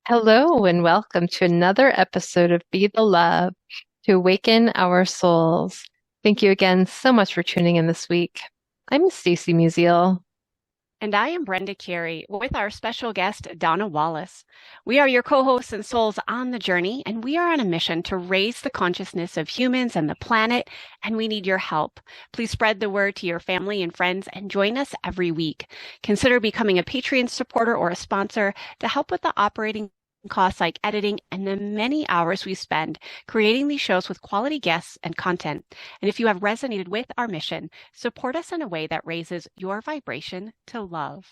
Hello, and welcome to another episode of Be the Love to Awaken Our Souls. Thank you again so much for tuning in this week. I'm Stacy Musial. And I am Brenda Carey with our special guest, Donna Wallace. We are your co-hosts and souls on the journey, and we are on a mission to raise the consciousness of humans and the planet, and we need your help. Please spread the word to your family and friends and join us every week. Consider becoming a Patreon supporter or a sponsor to help with the operating costs like editing and the many hours we spend creating these shows with quality guests and content. And if you have resonated with our mission, support us in a way that raises your vibration to love.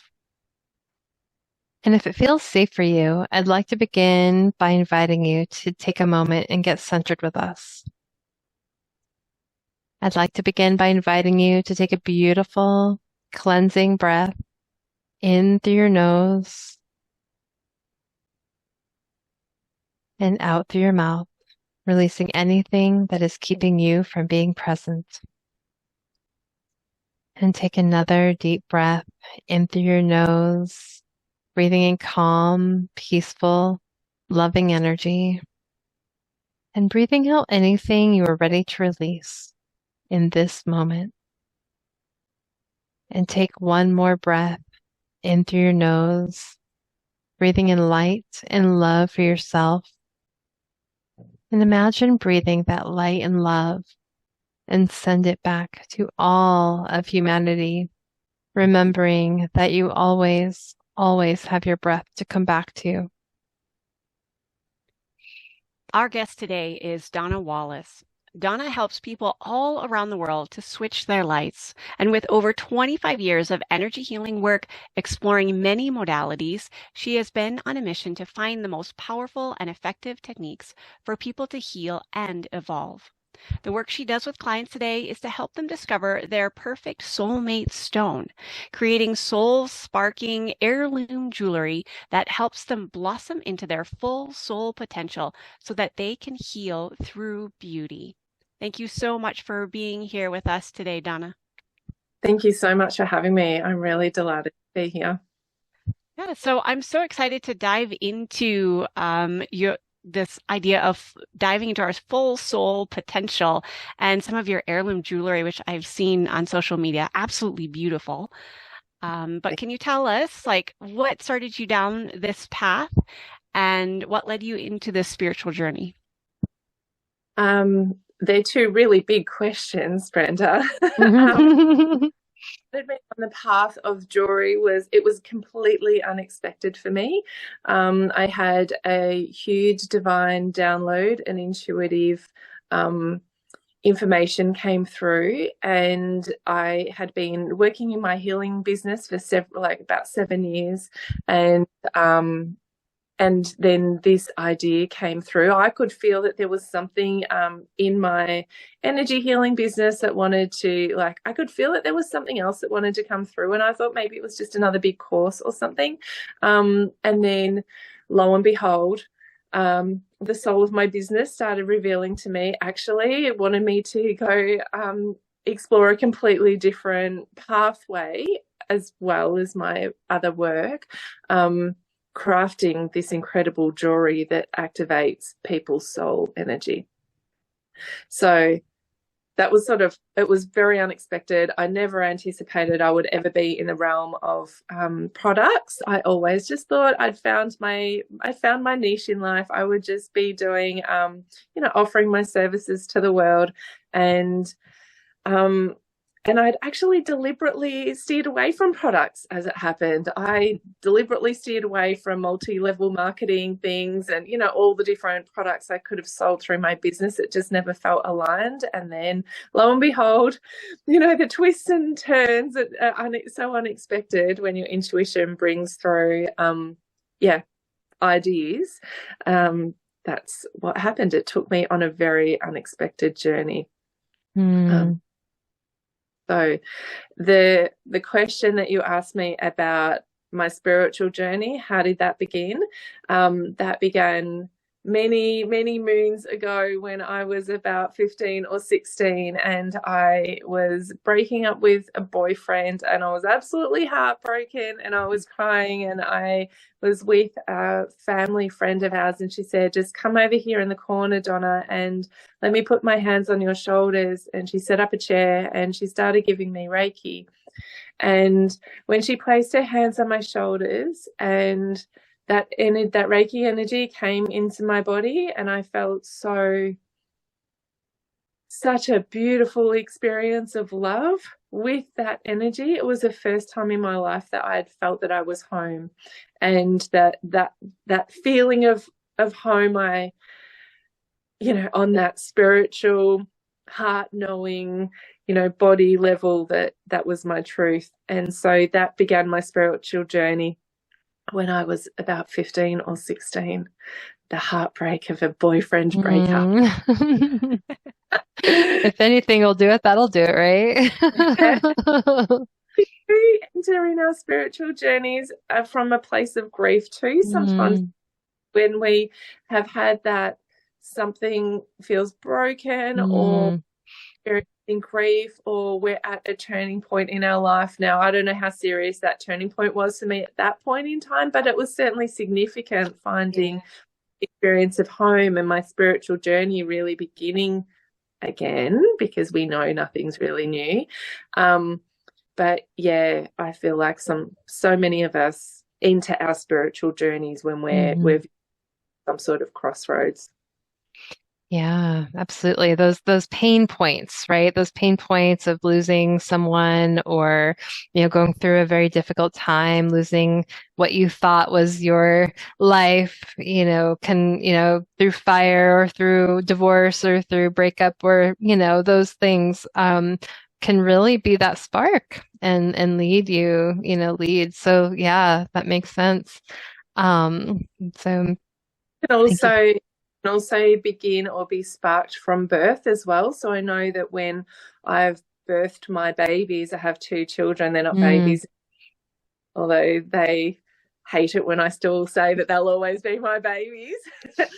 And if it feels safe for you, I'd like to begin by inviting you to take a moment and get centered with us. I'd like to begin by inviting you to take a beautiful, cleansing breath in through your nose and out through your mouth, releasing anything that is keeping you from being present. And take another deep breath in through your nose, breathing in calm, peaceful, loving energy, and breathing out anything you are ready to release in this moment. And take one more breath in through your nose, breathing in light and love for yourself. And imagine breathing that light and love and send it back to all of humanity, remembering that you always have your breath to come back to. Our guest today is Donna Wallace. Donna helps people all around the world to switch their lights. And with over 25 years of energy healing work, exploring many modalities, she has been on a mission to find the most powerful and effective techniques for people to heal and evolve. The work she does with clients today is to help them discover their perfect soulmate stone, creating soul-sparking heirloom jewelry that helps them blossom into their full soul potential so that they can heal through beauty. Thank you so much for being here with us today, Donna. Thank you so much for having me. I'm really delighted to be here. Yeah, so I'm so excited to dive into this idea of diving into our full soul potential and some of your heirloom jewelry, which I've seen on social media. Absolutely beautiful. But can you tell us, like, what started you down this path and what led you into this spiritual journey? They're two really big questions, Brenda. Led me on the path of jewelry was completely unexpected for me. I had a huge divine download, an intuitive information came through, and I had been working in my healing business for about 7 years, and then this idea came through. I could feel that there was something in my energy healing business that wanted to, I could feel that there was something else that wanted to come through. And I thought maybe it was just another big course or something. And then lo and behold, the soul of my business started revealing to me, actually, it wanted me to go explore a completely different pathway as well as my other work. Crafting this incredible jewelry that activates people's soul energy. So that was it was very unexpected. I never anticipated I would ever be in the realm of products. I always just thought I found my niche in life. I would just be doing, offering my services to the world, and I'd actually deliberately steered away from products as it happened. I deliberately steered away from multi-level marketing things and, all the different products I could have sold through my business. It just never felt aligned. And then lo and behold, the twists and turns are so unexpected when your intuition brings through, ideas. That's what happened. It took me on a very unexpected journey. So the question that you asked me about my spiritual journey, how did that begin? That began many, many moons ago when I was about 15 or 16, and I was breaking up with a boyfriend, and I was absolutely heartbroken, and I was crying, and I was with a family friend of ours, and she said, just come over here in the corner, Donna, and let me put my hands on your shoulders. And she set up a chair and she started giving me Reiki. And when she placed her hands on my shoulders, and that Reiki energy came into my body, and I felt such a beautiful experience of love with that energy. It was the first time in my life that I had felt that I was home, and that feeling of home, on that spiritual, heart knowing, body level, that was my truth. And so that began my spiritual journey when I was about 15 or 16, the heartbreak of a boyfriend breakup. If anything will do it, that'll do it, right? We enter in our spiritual journeys from a place of grief too. Sometimes when we have had that something feels broken or in grief, or we're at a turning point in our life. Now, I don't know how serious that turning point was for me at that point in time, but it was certainly significant, finding the experience of home and my spiritual journey really beginning again, because we know nothing's really new. But yeah, I feel like so many of us enter our spiritual journeys when we're some sort of crossroads. Yeah, absolutely. Those pain points, right? Those pain points of losing someone, or, going through a very difficult time, losing what you thought was your life, through fire or through divorce or through breakup, or, those things, can really be that spark and lead you, lead. So yeah, that makes sense. So And also begin or be sparked from birth as well. So I know that when I've birthed my babies, I have 2 children, they're not babies, although they hate it when I still say that they'll always be my babies. But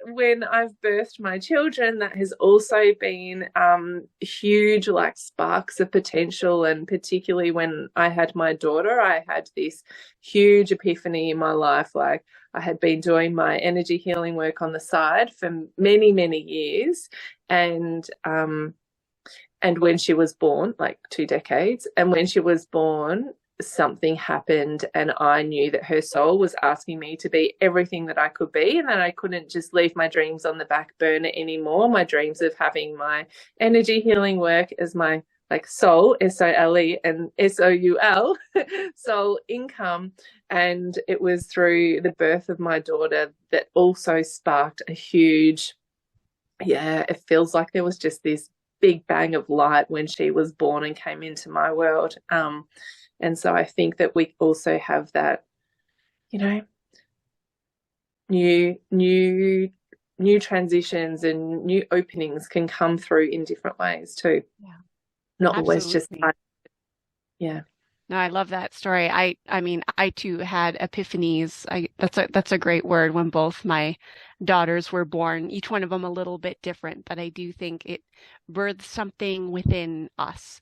when I've birthed my children, that has also been huge, like sparks of potential. And particularly when I had my daughter, I had this huge epiphany in my life. Like, I had been doing my energy healing work on the side for many, many years. And when she was born, like 2 decades, and when she was born, something happened, and I knew that her soul was asking me to be everything that I could be, and that I couldn't just leave my dreams on the back burner anymore. My dreams of having my energy healing work as my soul, SOLE, and SOUL, soul income. And it was through the birth of my daughter that also sparked a huge, it feels like there was just this big bang of light when she was born and came into my world. And so I think that we also have that, new transitions and new openings can come through in different ways too. Yeah. Not always just, yeah. No, I love that story. I mean, I too had epiphanies. That's a great word. When both my daughters were born, each one of them a little bit different, but I do think it birthed something within us.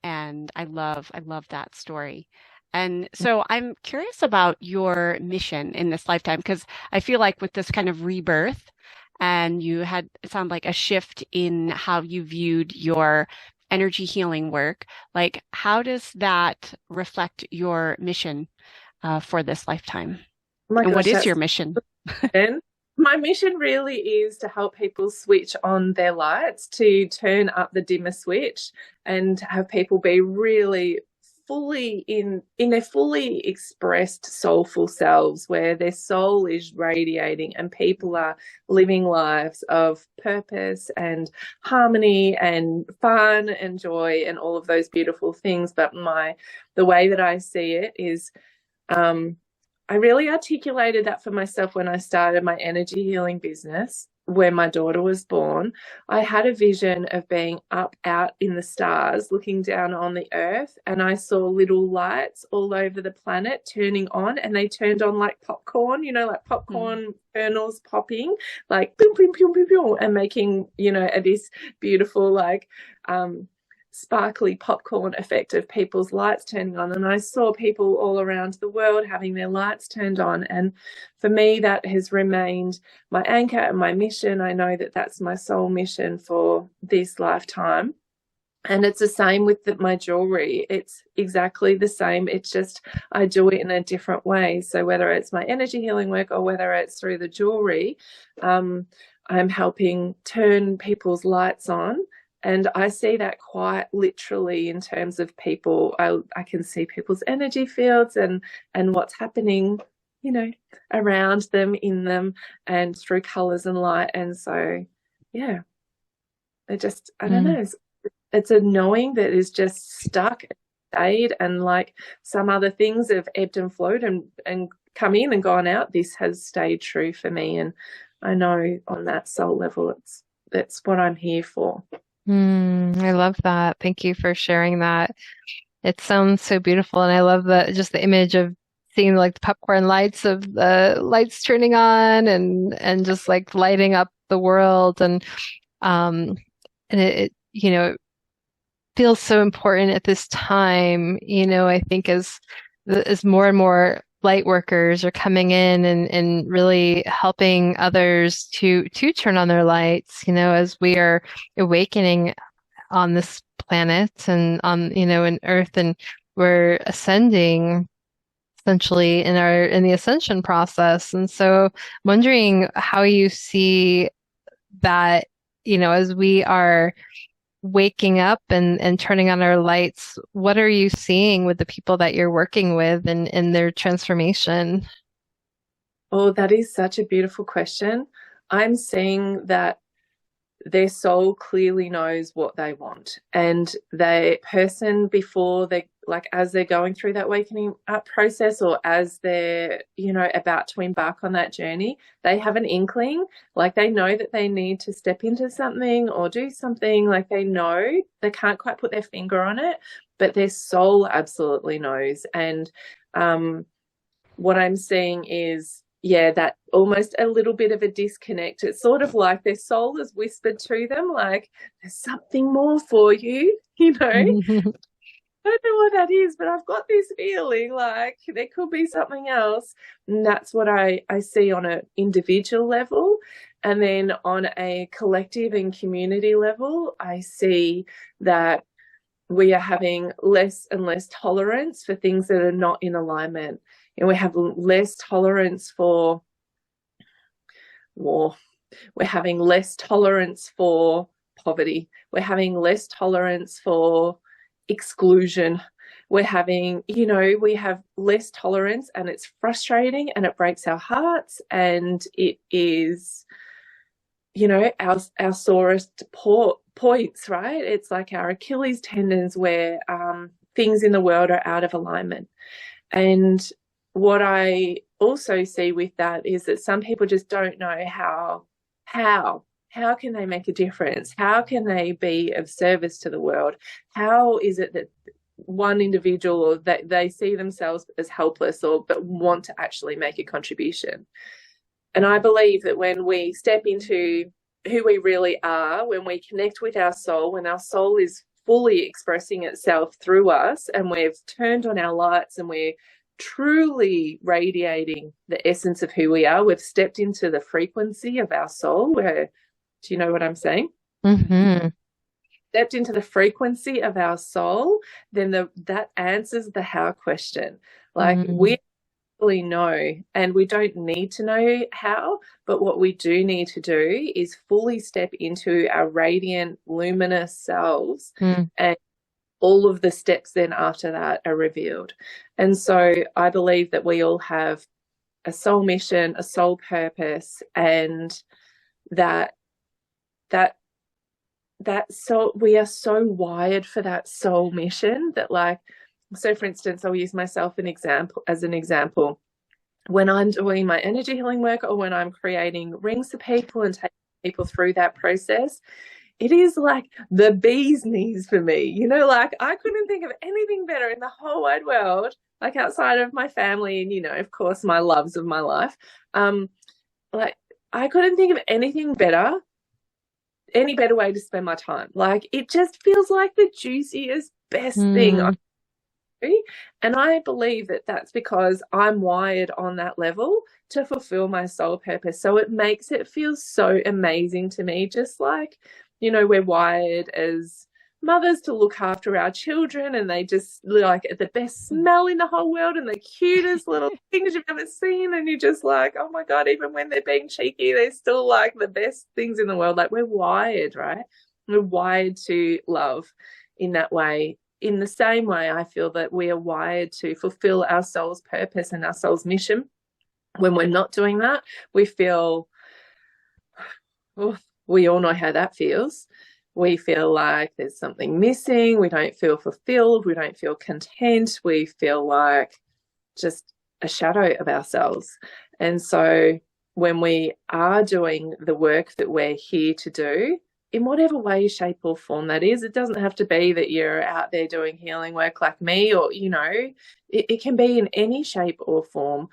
And I love that story. And so I'm curious about your mission in this lifetime, because I feel like with this kind of rebirth, and you had, it sounded like a shift in how you viewed your energy healing work. Like, how does that reflect your mission for this lifetime? And what is your mission? My mission really is to help people switch on their lights, to turn up the dimmer switch, and have people be really fully in their fully expressed soulful selves, where their soul is radiating and people are living lives of purpose and harmony and fun and joy and all of those beautiful things. But the way that I see it is, I really articulated that for myself when I started my energy healing business. when my daughter was born, I had a vision of being up out in the stars, looking down on the earth, and I saw little lights all over the planet turning on, and they turned on like popcorn, like popcorn kernels popping, like boom, boom, boom, boom, boom, and making, this beautiful, like, sparkly popcorn effect of people's lights turning on. And I saw people all around the world having their lights turned on. And for me, that has remained my anchor and my mission. I know that that's my soul mission for this lifetime. And it's the same with my jewelry. It's exactly the same. It's just I do it in a different way. So whether it's my energy healing work or whether it's through the jewelry, I'm helping turn people's lights on. And I see that quite literally in terms of people. I can see people's energy fields and what's happening, around them, in them, and through colors and light. And so, yeah, I don't know. It's a knowing that is just stuck and stayed, and like some other things have ebbed and flowed and come in and gone out. This has stayed true for me. And I know on that soul level, that's what I'm here for. I love that. Thank you for sharing that. It sounds so beautiful, and I love just the image of seeing like the popcorn lights of the lights turning on and just like lighting up the world, and it feels so important at this time. I think as more and more light workers are coming in and really helping others to turn on their lights, as we are awakening on this planet and on, in Earth, and we're ascending essentially in the ascension process. And so wondering how you see that, as we are waking up and turning on our lights, what are you seeing with the people that you're working with and in their transformation? Oh, that is such a beautiful question. I'm seeing that their soul clearly knows what they want, and the person before they, like, as they're going through that wakening up process, or as they're about to embark on that journey, they have an inkling, like they know that they need to step into something or do something. Like they know, they can't quite put their finger on it, but their soul absolutely knows. And what I'm seeing is, that almost a little bit of a disconnect. It's sort of like their soul has whispered to them, like, there's something more for you, I don't know what that is, but I've got this feeling like there could be something else. And that's what I see on an individual level. And then on a collective and community level, I see that we are having less and less tolerance for things that are not in alignment. And we have less tolerance for war. We're having less tolerance for poverty. We're having less tolerance for exclusion. We're having, we have less tolerance, and it's frustrating and it breaks our hearts, and it is, our sorest points, right? It's like our Achilles tendons where things in the world are out of alignment. And what I also see with that is that some people just don't know how can they make a difference? How can they be of service to the world? How is it that one individual, or that they see themselves as helpless, but want to actually make a contribution? And I believe that when we step into who we really are, when we connect with our soul, when our soul is fully expressing itself through us, and we've turned on our lights and we're truly radiating the essence of who we are, we've stepped into the frequency of our soul. Do you know what I'm saying? Mm-hmm. Stepped into the frequency of our soul, then that answers the how question. Like we really know, and we don't need to know how, but what we do need to do is fully step into our radiant, luminous selves, and all of the steps then after that are revealed. And so I believe that we all have a soul mission, a soul purpose, and that soul, we are so wired for that soul mission that, like, so for instance, I'll use myself as an example. When I'm doing my energy healing work, or when I'm creating rings for people and taking people through that process, it is like the bee's knees for me. You know, like I couldn't think of anything better in the whole wide world, like outside of my family and, you know, of course, my loves of my life. Like I couldn't think of anything better, any better way to spend my time. Like it just feels like the juiciest, best thing I do. And I believe that that's because I'm wired on that level to fulfill my soul purpose. So it makes it feel so amazing to me, just like, you know, we're wired as mothers to look after our children, and they just like the best smell in the whole world and the cutest little things you've ever seen, and you're just like, oh my God, even when they're being cheeky, they're still like the best things in the world. Like we're wired, right? We're wired to love in that way. In the same way, I feel that we are wired to fulfill our soul's purpose and our soul's mission. When we're not doing that, we feel, oh, we all know how that feels. We feel like there's something missing. We don't feel fulfilled. We don't feel content. We feel like just a shadow of ourselves. And so when we are doing the work that we're here to do, in whatever way, shape or form that is, it doesn't have to be that you're out there doing healing work like me, or, you know, it can be in any shape or form.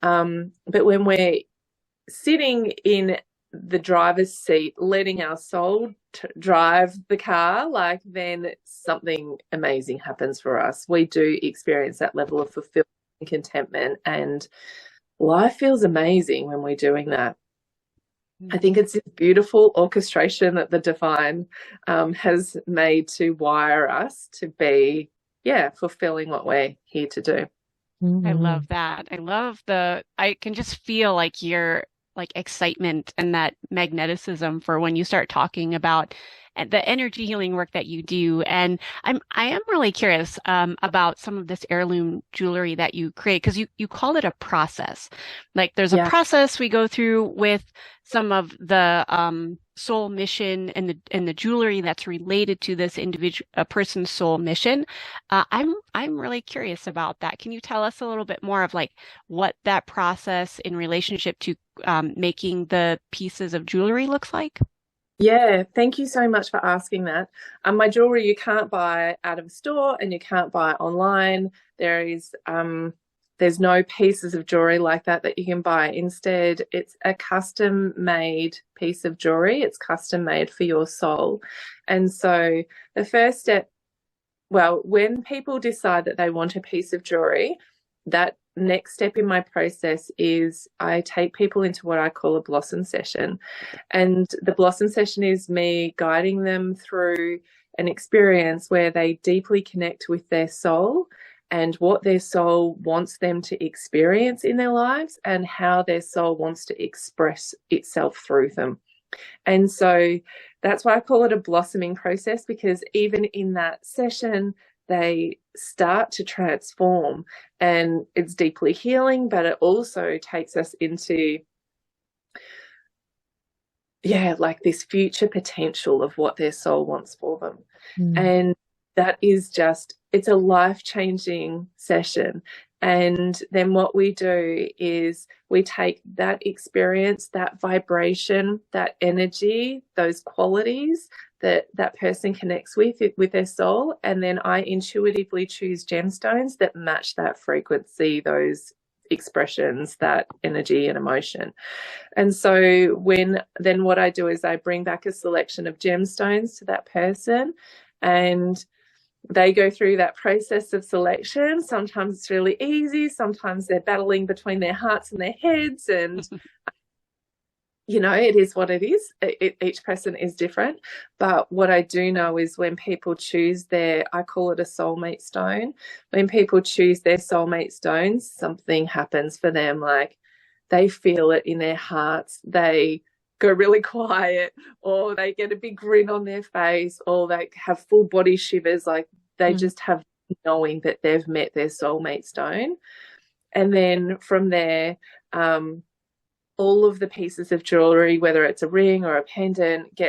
But when we're sitting in the driver's seat, letting our soul drive the car, like then something amazing happens for us. We do experience that level of fulfillment and contentment, and life feels amazing when we're doing that. I think it's this beautiful orchestration that the divine has made to wire us to be, fulfilling what we're here to do. I love that. I can just feel like your like excitement and that magneticism for when you start talking about the energy healing work that you do. And I am really curious about some of this heirloom jewelry that you create, because you call it a process. Like there's a process we go through with some of the soul mission and the jewelry that's related to this a person's soul mission. I'm really curious about that. Can you tell us a little bit more of like what that process in relationship to making the pieces of jewelry looks like? Yeah, thank you so much for asking that. My jewelry you can't buy out of a store and you can't buy online. There's no pieces of jewelry like that you can buy. Instead, it's a custom-made piece of jewelry. It's custom-made for your soul. And so the first step, well, when people decide that they want a piece of jewelry, that next step in my process is I take people into what I call a blossom session. And the blossom session is me guiding them through an experience where they deeply connect with their soul and what their soul wants them to experience in their lives and how their soul wants to express itself through them. And so that's why I call it a blossoming process, because even in that session, they start to transform, and it's deeply healing, but it also takes us into, like this future potential of what their soul wants for them. And that is just, it's a life-changing session. And then what we do is we take that experience, that vibration, that energy, those qualities that that person connects with their soul, and then I intuitively choose gemstones that match that frequency, those expressions, that energy and emotion. And so then what I do is I bring back a selection of gemstones to that person, and they go through that process of selection. Sometimes it's really easy. Sometimes they're battling between their hearts and their heads. And, you know, it is what it is. Each person is different. But what I do know is when people choose I call it a soulmate stone. When people choose their soulmate stones, something happens for them. Like they feel it in their hearts. They go really quiet, or they get a big grin on their face, or they have full body shivers. Like they just have knowing that they've met their soulmate stone. And then from there, all of the pieces of jewelry, whether it's a ring or a pendant,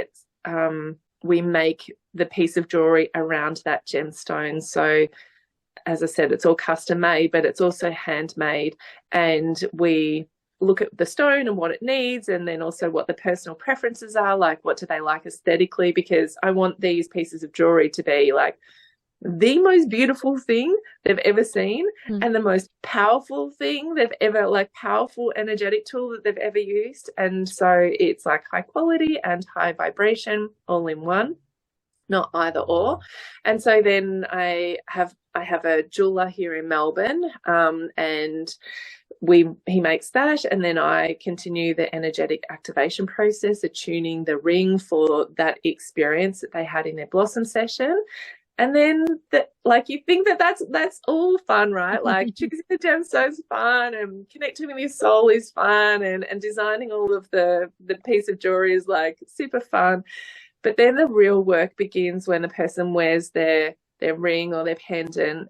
we make the piece of jewelry around that gemstone. So as I said, it's all custom made, but it's also handmade, and we look at the stone and what it needs, and then also what the personal preferences are, like what do they like aesthetically, because I want these pieces of jewelry to be like the most beautiful thing they've ever seen and the most powerful thing they've ever, like powerful energetic tool that they've ever used. And so it's like high quality and high vibration all in one, not either or. And so then I have a jeweler here in Melbourne, and he makes that, and then I continue the energetic activation process, attuning the ring for that experience that they had in their blossom session. And then like you think that's all fun, right? Like choosing the gemstones fun, and connecting with your soul is fun, and designing all of the piece of jewelry is like super fun. But then the real work begins when the person wears their ring or their pendant.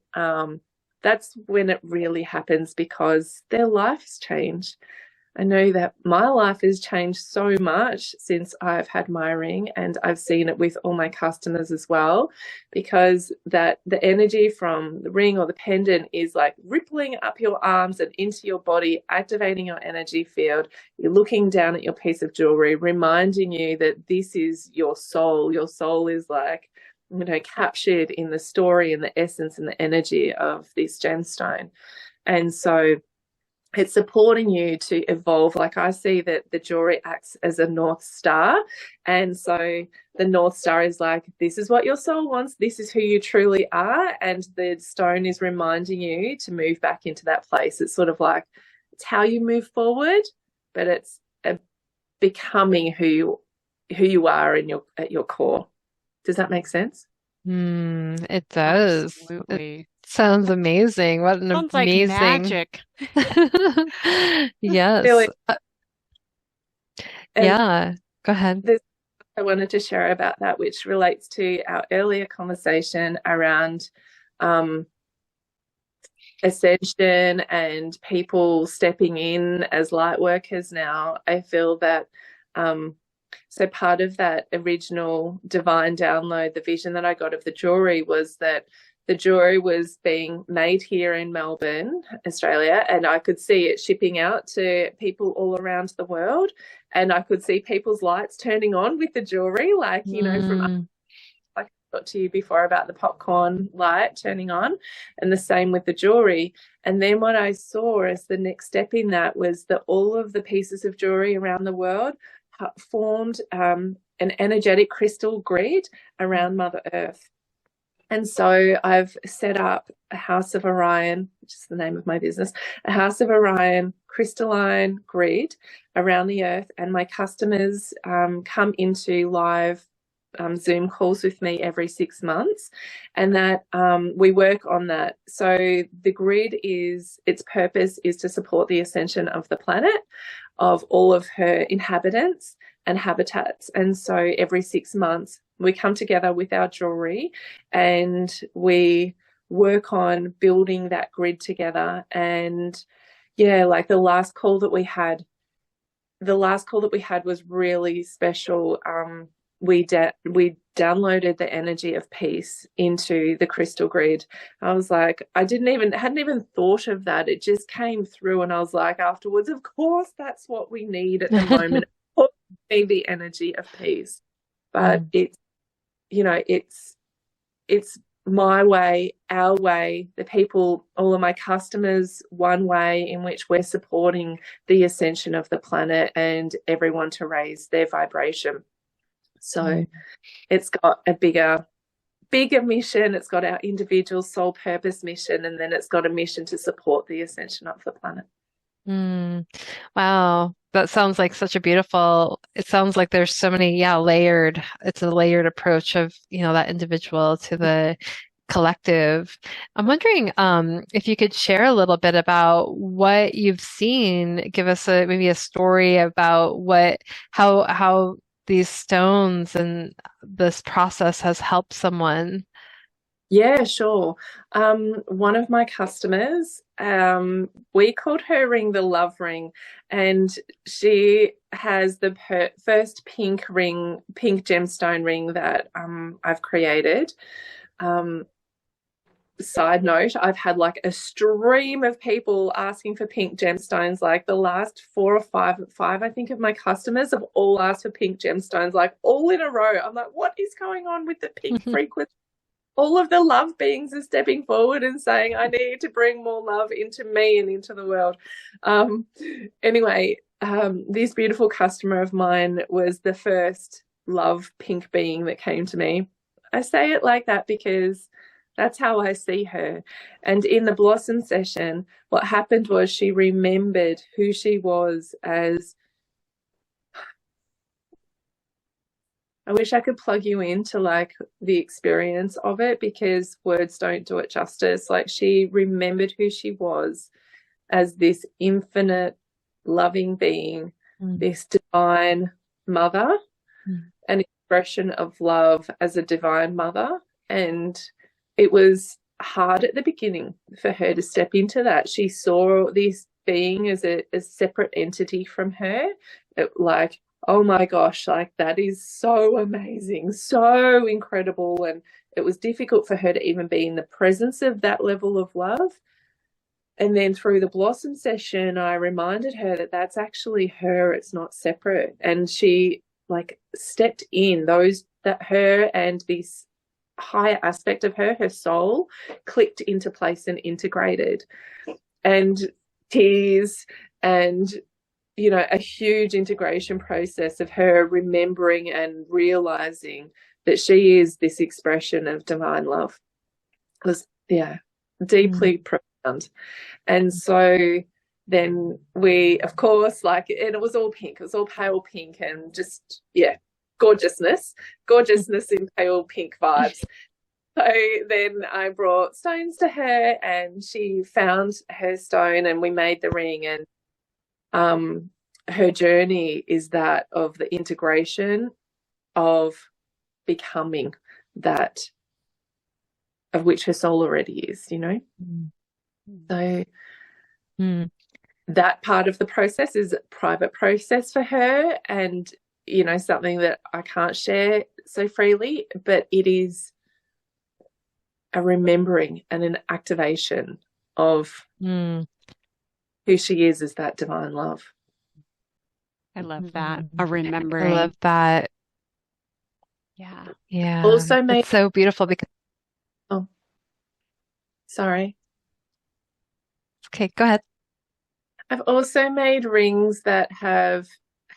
That's when it really happens, because their life's changed. I know that my life has changed so much since I've had my ring, and I've seen it with all my customers as well, because that the energy from the ring or the pendant is like rippling up your arms and into your body, activating your energy field. You're looking down at your piece of jewelry, reminding you that this is your soul. Your soul is like, captured in the story and the essence and the energy of this gemstone. And so it's supporting you to evolve. Like I see that the jewelry acts as a North Star. And so the North Star is like, this is what your soul wants. This is who you truly are. And the stone is reminding you to move back into that place. It's sort of like, it's how you move forward, but it's becoming who you are at your core. Does that make sense? It does. Absolutely. Sounds amazing. What an Sounds amazing. like magic. Yes. Really. Yeah. Go ahead. I wanted to share about that, which relates to our earlier conversation around ascension and people stepping in as light workers now. I feel that so part of that original divine download, the vision that I got of the jewelry, was that the jewelry was being made here in Melbourne, Australia, and I could see it shipping out to people all around the world, and I could see people's lights turning on with the jewelry, like, from like I got to you before about the popcorn light turning on, and the same with the jewelry. And then what I saw as the next step in that was that all of the pieces of jewelry around the world formed an energetic crystal grid around Mother Earth. And so I've set up a House of Orion, which is the name of my business, a House of Orion crystalline grid around the earth. And my customers come into live Zoom calls with me every 6 months, and that we work on that. So the grid its purpose is to support the ascension of the planet, of all of her inhabitants and habitats. And so every 6 months we come together with our jewelry and we work on building that grid together. And yeah, like the last call that we had was really special. We downloaded the energy of peace into the crystal grid. I was like, hadn't even thought of that. It just came through, and I was like, afterwards, of course, that's what we need at the moment. We need the energy of peace, but it's my way, our way, the people, all of my customers, one way in which we're supporting the ascension of the planet and everyone to raise their vibration. So it's got a bigger mission. It's got our individual soul purpose mission, and then it's got a mission to support the ascension of the planet. Wow. That sounds like it sounds like there's so many, it's a layered approach of, that individual to the collective. I'm wondering if you could share a little bit about what you've seen. Give us maybe a story about how these stones and this process has helped someone. Yeah, sure. One of my customers, we called her ring the love ring, and she has the first pink gemstone ring that I've created. side note, I've had like a stream of people asking for pink gemstones. Like the last 4 or 5, I think, of my customers have all asked for pink gemstones, like all in a row. I'm like, what is going on with the pink frequency? All of the love beings are stepping forward and saying, I need to bring more love into me and into the world. Anyway, this beautiful customer of mine was the first love pink being that came to me. I say it like that because that's how I see her. And in the blossom session, what happened was she remembered who she was as, I wish I could plug you into like the experience of it, because words don't do it justice. Like, she remembered who she was as this infinite loving being, this divine mother, an expression of love as a divine mother. And it was hard at the beginning for her to step into that. She saw this being as a separate entity from her. Like, oh my gosh, like that is so amazing, so incredible. And it was difficult for her to even be in the presence of that level of love. And then through the blossom session, I reminded her that that's actually her, it's not separate. And she like stepped in, that her and this higher aspect of her soul, clicked into place and integrated. And tears and, you know, a huge integration process of her remembering and realizing that she is this expression of divine love. It was, yeah, deeply profound. And so then we, of course, like, and it was all pink, it was all pale pink, and just, yeah, gorgeousness in pale pink vibes. So then I brought stones to her, and she found her stone, and we made the ring. And her journey is that of the integration of becoming that of which her soul already is, you know. So that part of the process is a private process for her, and, you know, something that I can't share so freely, but it is a remembering and an activation of who she is as that divine love. I love that. A remembering. I love that. Yeah. Yeah. Also made, it's so beautiful because, oh, sorry. Okay, go ahead. I've also made rings that have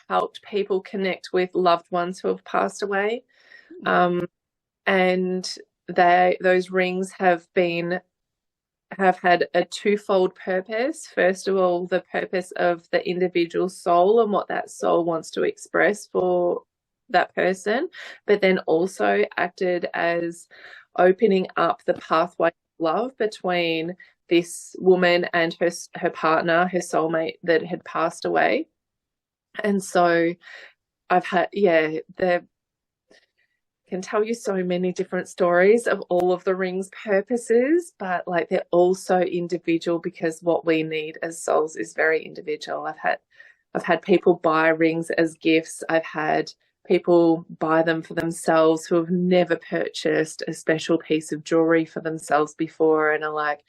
helped people connect with loved ones who have passed away. And those rings have had a twofold purpose. First of all, the purpose of the individual soul and what that soul wants to express for that person, but then also acted as opening up the pathway of love between this woman and her partner, her soulmate that had passed away. And so I've had, can tell you so many different stories of all of the rings' purposes, but like they're all so individual, because what we need as souls is very individual. I've had people buy rings as gifts. I've had people buy them for themselves who have never purchased a special piece of jewelry for themselves before, and are like,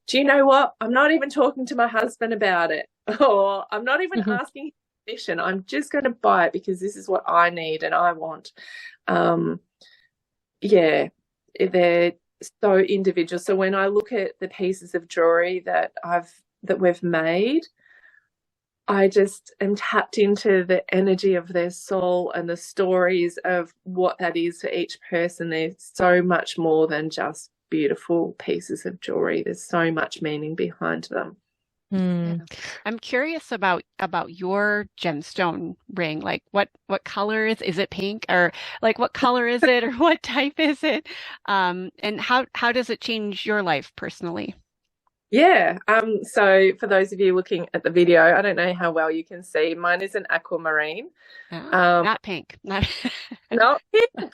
do you know what? I'm not even talking to my husband about it, or I'm not even asking permission. I'm just going to buy it because this is what I need and I want. Yeah, they're so individual. So when I look at the pieces of jewelry that we've made, I just am tapped into the energy of their soul and the stories of what that is for each person. There's so much more than just beautiful pieces of jewelry. There's so much meaning behind them. Yeah. I'm curious about your gemstone ring. Like what color is it pink, or like what color is it, or what type is it? And how does it change your life personally? Yeah. So for those of you looking at the video, I don't know how well you can see. Mine is an aquamarine. Not pink. Not pink.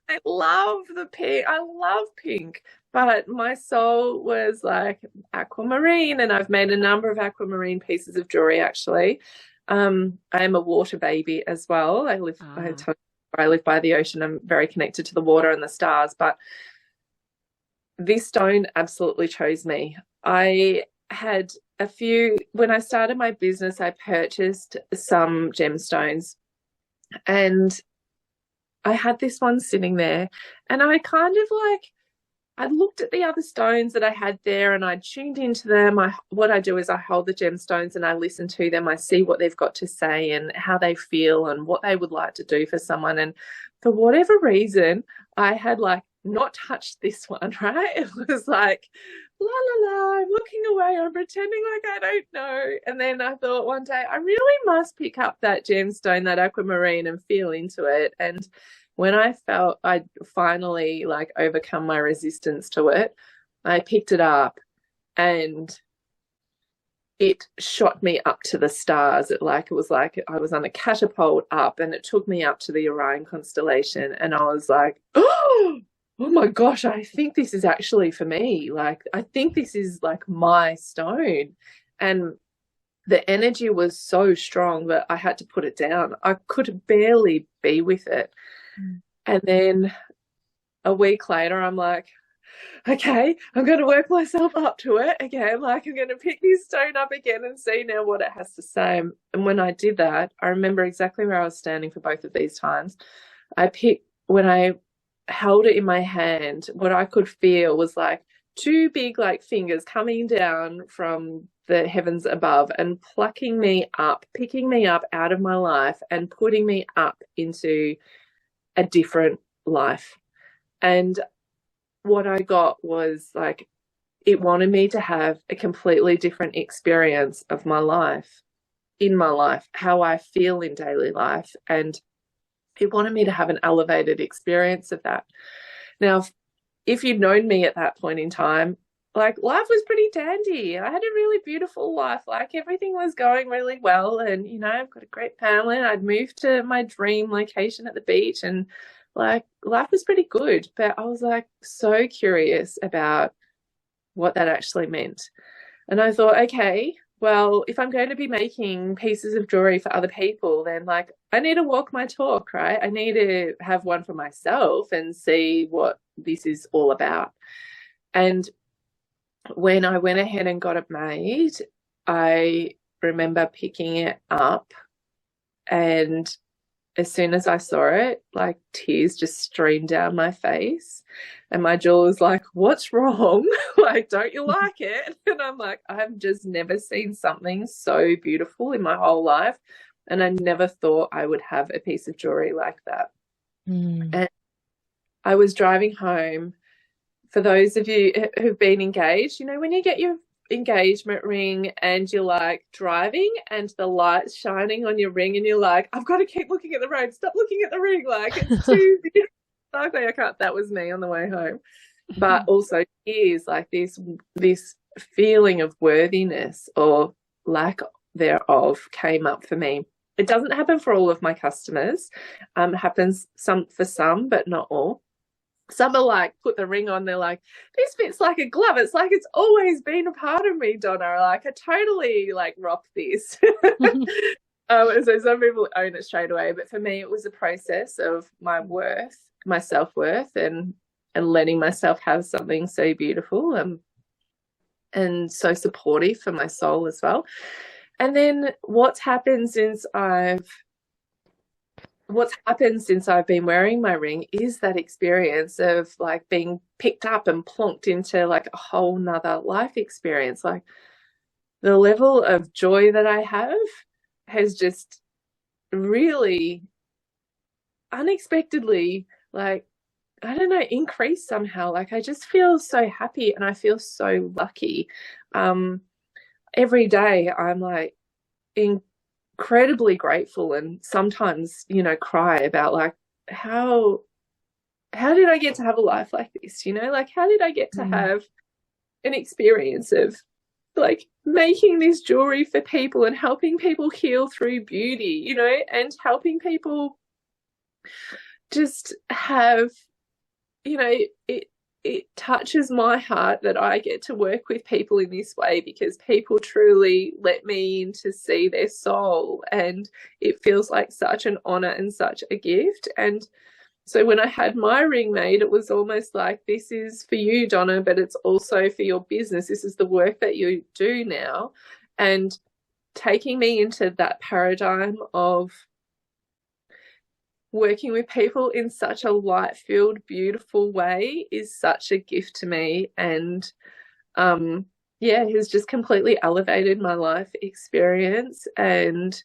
I love the pink. I love pink. But my soul was like aquamarine, and I've made a number of aquamarine pieces of jewelry, actually. I am a water baby as well. I live by the ocean. I'm very connected to the water and the stars. But this stone absolutely chose me. I had when I started my business, I purchased some gemstones, and I had this one sitting there, and I kind of I looked at the other stones that I had there, and I tuned into them. What I do is I hold the gemstones and I listen to them. I see what they've got to say and how they feel and what they would like to do for someone. And for whatever reason, I had not touched this one, right? It was like, la la la, I'm looking away, I'm pretending like I don't know. And then I thought one day, I really must pick up that gemstone, that aquamarine, and feel into it. And when I felt I'd finally overcome my resistance to it, I picked it up and it shot me up to the stars. It was like I was on a catapult up, and it took me up to the Orion constellation. And I was like, oh my gosh, I think this is actually for me. I think this is my stone. And the energy was so strong that I had to put it down. I could barely be with it. And then a week later, I'm like, okay, I'm going to work myself up to it again. I'm going to pick this stone up again and see now what it has to say. And when I did that, I remember exactly where I was standing for both of these times. When I held it in my hand, what I could feel was two big fingers coming down from the heavens above and plucking me up, picking me up out of my life and putting me up into a different life. And what I got was it wanted me to have a completely different experience of my life, how I feel in daily life. And it wanted me to have an elevated experience of that. Now, if you'd known me at that point in time, life was pretty dandy. I had a really beautiful life. Everything was going really well. And, I've got a great family. I'd moved to my dream location at the beach, and life was pretty good. But I was so curious about what that actually meant. And I thought, okay, well, if I'm going to be making pieces of jewelry for other people, then I need to walk my talk, right? I need to have one for myself and see what this is all about. And when I went ahead and got it made, I remember picking it up, and as soon as I saw it, tears just streamed down my face, and my jeweler was like, what's wrong? Don't you like it? And I'm like, I've just never seen something so beautiful in my whole life, and I never thought I would have a piece of jewelry like that. And I was driving home. For those of you who've been engaged, when you get your engagement ring and you're driving and the light's shining on your ring and you're like, I've got to keep looking at the road, stop looking at the ring, it's too beautiful. I can't. That was me on the way home. But also tears, this feeling of worthiness or lack thereof came up for me. It doesn't happen for all of my customers. It happens for some, but not all. Some are put the ring on, they're like, this fits like a glove. It's it's always been a part of me, Donna. I totally rock this. So some people own it straight away, but for me it was a process of my self-worth, and letting myself have something so beautiful and so supportive for my soul as well. And then what's happened since I've been wearing my ring is that experience of being picked up and plonked into a whole nother life experience. The level of joy that I have has just really unexpectedly I don't know, increased somehow. I just feel so happy and I feel so lucky. Every day I'm incredibly grateful, and sometimes cry about how did I get to have a life like this, how did I get to have an experience of making this jewelry for people and helping people heal through beauty, and helping people just have, it touches my heart that I get to work with people in this way, because people truly let me in to see their soul, and it feels like such an honor and such a gift. And So when I had my ring made, it was almost like, this is for you, Donna, but it's also for your business. This is the work that you do now. And taking me into that paradigm of working with people in such a light-filled, beautiful way is such a gift to me. And yeah, has just completely elevated my life experience and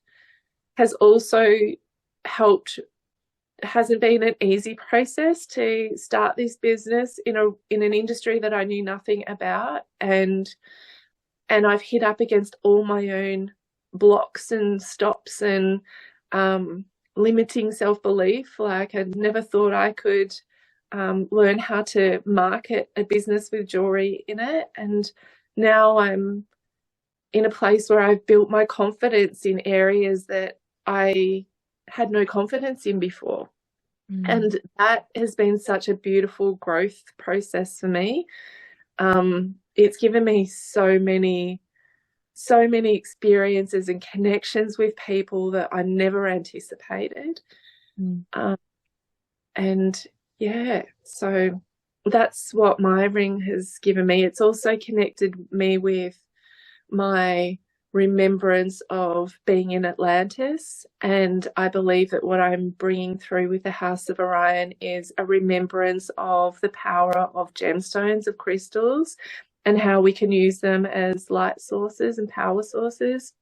has also helped. Hasn't been an easy process to start this business in an industry that I knew nothing about, and I've hit up against all my own blocks and stops and limiting self-belief. Like, I never thought I could learn how to market a business with jewelry in it, and now I'm in a place where I've built my confidence in areas that I had no confidence in before. And that has been such a beautiful growth process for me. It's given me so many experiences and connections with people that I never anticipated. And yeah, so that's what my ring has given me. It's also connected me with my remembrance of being in Atlantis, and I believe that what I'm bringing through with the House of Orion is a remembrance of the power of gemstones, of crystals, and how we can use them as light sources and power sources.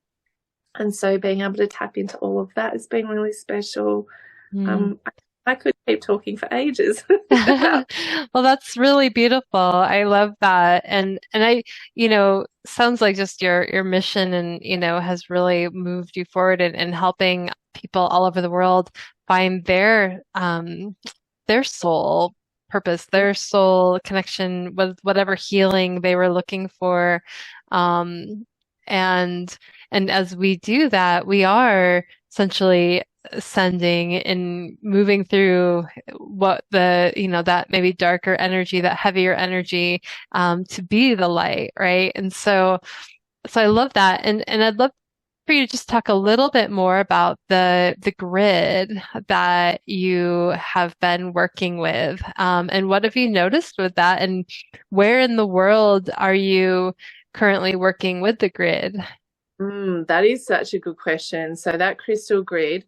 And so being able to tap into all of that has been really special. I could keep talking for ages. Well, that's really beautiful. I love that. And I, sounds like just your mission and, has really moved you forward in helping people all over the world find their soul purpose, their soul connection with whatever healing they were looking for. And as we do that, we are essentially ascending and moving through what that maybe darker energy, that heavier energy, to be the light, right? And so I love that. And I'd love for you to just talk a little bit more about the grid that you have been working with. And what have you noticed with that? And where in the world are you currently working with the grid? That is such a good question. So that crystal grid,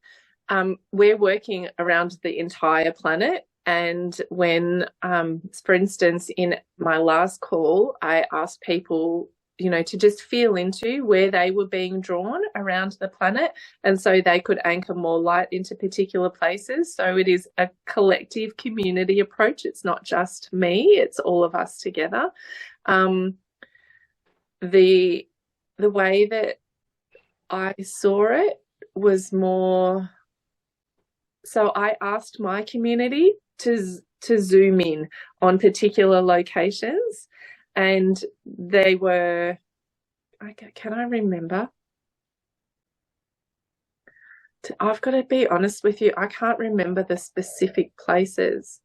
we're working around the entire planet. And when, for instance, in my last call, I asked people, to just feel into where they were being drawn around the planet. And so they could anchor more light into particular places. So it is a collective community approach. It's not just me, it's all of us together. The way that I saw it was more, so I asked my community to zoom in on particular locations, and they were, can I remember? I've got to be honest with you, I can't remember the specific places.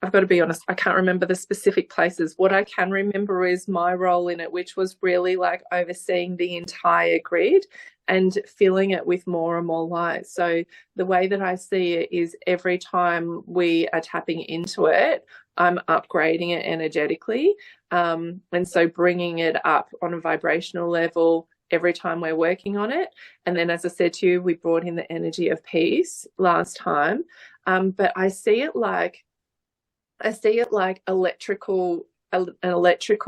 I've got to be honest, I can't remember the specific places. What I can remember is my role in it, which was really like overseeing the entire grid and filling it with more and more light. So the way that I see it is every time we are tapping into it, I'm upgrading it energetically. And so bringing it up on a vibrational level every time we're working on it. And then, as I said to you, we brought in the energy of peace last time. But I see it like an electrical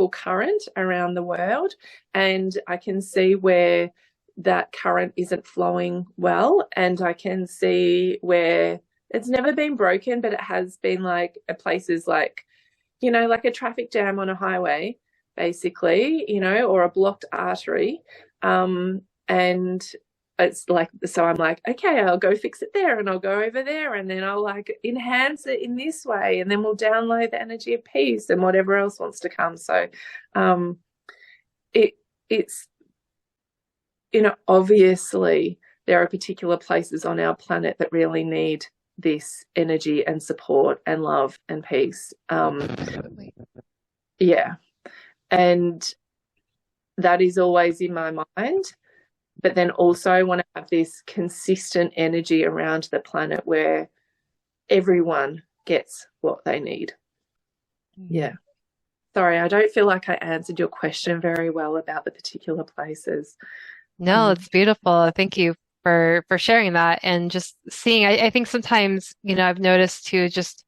current around the world, and I can see where that current isn't flowing well, and I can see where it's never been broken, but it has been like places like, like a traffic jam on a highway, basically, or a blocked artery. And it's like, so I'm like, okay, I'll go fix it there, and I'll go over there, and then I'll like enhance it in this way, and then we'll download the energy of peace and whatever else wants to come. So it's obviously there are particular places on our planet that really need this energy and support and love and peace. Yeah, and that is always in my mind. but then also I want to have this consistent energy around the planet where everyone gets what they need. Yeah. Sorry, I don't feel like I answered your question very well about the particular places. No, it's beautiful. Thank you for sharing that and just seeing. I think sometimes, I've noticed too, just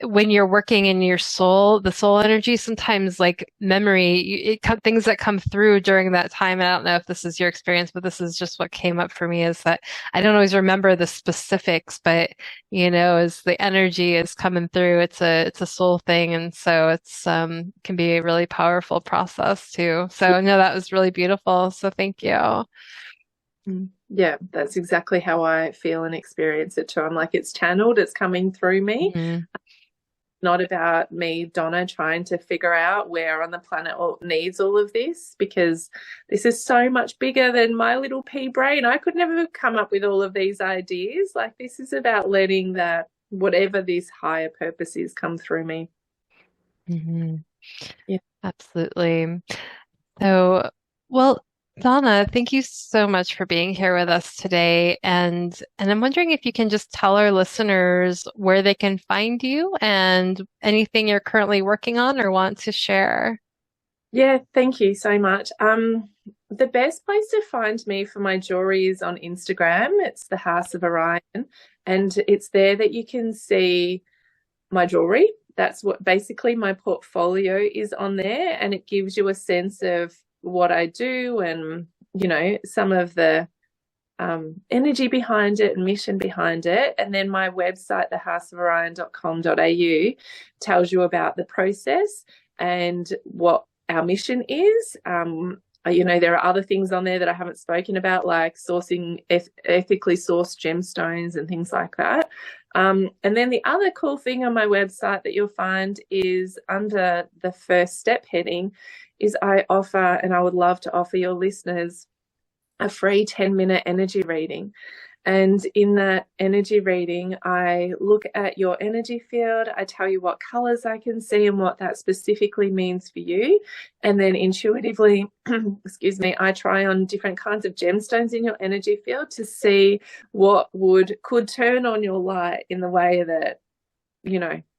when you're working in your soul, the soul energy, sometimes like memory, things that come through during that time. And I don't know if this is your experience, but this is just what came up for me is that I don't always remember the specifics, but as the energy is coming through, it's a soul thing. And so it's can be a really powerful process too. So no, that was really beautiful. So thank you. Yeah, that's exactly how I feel and experience it too. I'm like, it's channeled, it's coming through me. Mm-hmm. Not about me, Donna, trying to figure out where on the planet needs all of this, because this is so much bigger than my little pea brain. I could never come up with all of these ideas. Like, this is about letting that, whatever this higher purpose is, come through me. Mm-hmm. Yeah. Absolutely. So, well, Donna, thank you so much for being here with us today. And I'm wondering if you can just tell our listeners where they can find you and anything you're currently working on or want to share. Yeah, thank you so much. The best place to find me for my jewelry is on Instagram. It's the House of Orion, and it's there that you can see my jewelry. That's what basically my portfolio is on there, and it gives you a sense of what I do and, some of the energy behind it and mission behind it. And then my website, thehouseoforion.com.au, tells you about the process and what our mission is. There are other things on there that I haven't spoken about, like sourcing ethically sourced gemstones and things like that. And then the other cool thing on my website that you'll find is under the first step heading is I offer, and I would love to offer your listeners, a free 10-minute energy reading. And in that energy reading, I look at your energy field. I tell you what colors I can see and what that specifically means for you. And then intuitively, I try on different kinds of gemstones in your energy field to see what could turn on your light in the way that,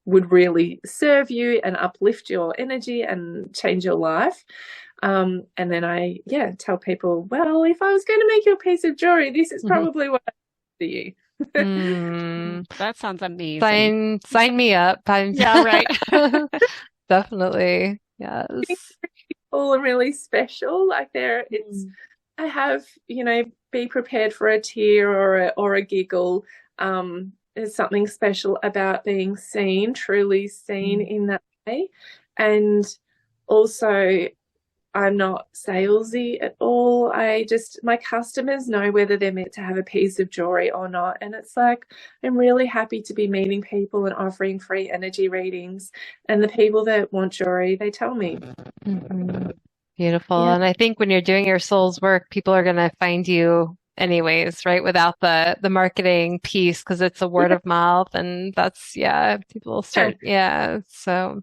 would really serve you and uplift your energy and change your life. And then I tell people, well, if I was going to make you a piece of jewelry, this is probably what I do for you. That sounds amazing. Sign me up. Yeah, right. Definitely. Yes. It's really cool and really special. Like I have, be prepared for a tear or a giggle. There's something special about being seen, truly seen in that way. And also, I'm not salesy at all. My customers know whether they're meant to have a piece of jewelry or not. And it's like, I'm really happy to be meeting people and offering free energy readings. And the people that want jewelry, they tell me. Mm-hmm. Beautiful. Yeah. And I think when you're doing your soul's work, people are going to find you anyways, right? Without the marketing piece, because it's a word of mouth, and that's people start so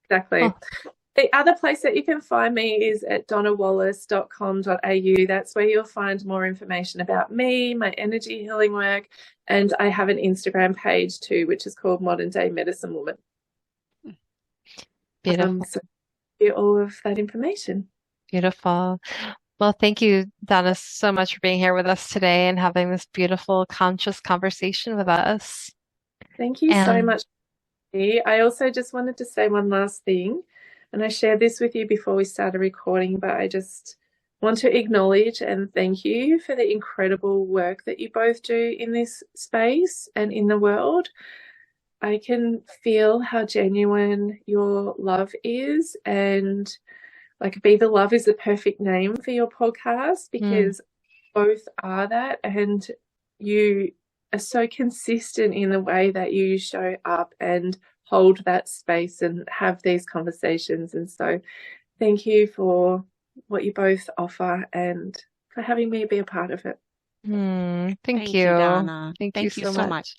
exactly. The other place that you can find me is at donnawallace.com.au. That's where you'll find more information about me, my energy healing work, and I have an Instagram page too, which is called Modern Day Medicine Woman. Beautiful. So all of that information. Beautiful. Well, thank you, Donna, so much for being here with us today and having this beautiful, conscious conversation with us. Thank you so much. I also just wanted to say one last thing, and I shared this with you before we started recording, but I just want to acknowledge and thank you for the incredible work that you both do in this space and in the world. I can feel how genuine your love is, and Be the Love is the perfect name for your podcast, because both are that, and you are so consistent in the way that you show up and hold that space and have these conversations. And so thank you for what you both offer and for having me be a part of it. Thank you, Donna. Thank you so much.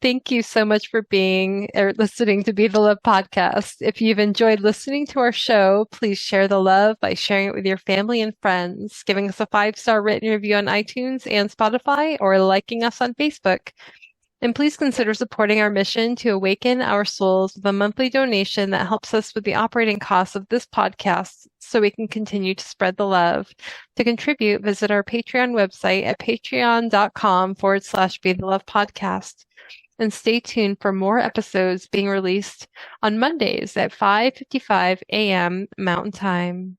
Thank you so much for being or listening to Be the Love podcast. If you've enjoyed listening to our show, please share the love by sharing it with your family and friends, giving us a 5-star written review on iTunes and Spotify, or liking us on Facebook. And please consider supporting our mission to awaken our souls with a monthly donation that helps us with the operating costs of this podcast so we can continue to spread the love. To contribute, visit our Patreon website at patreon.com/Be the Love podcast. And stay tuned for more episodes being released on Mondays at 5:55 a.m. Mountain Time.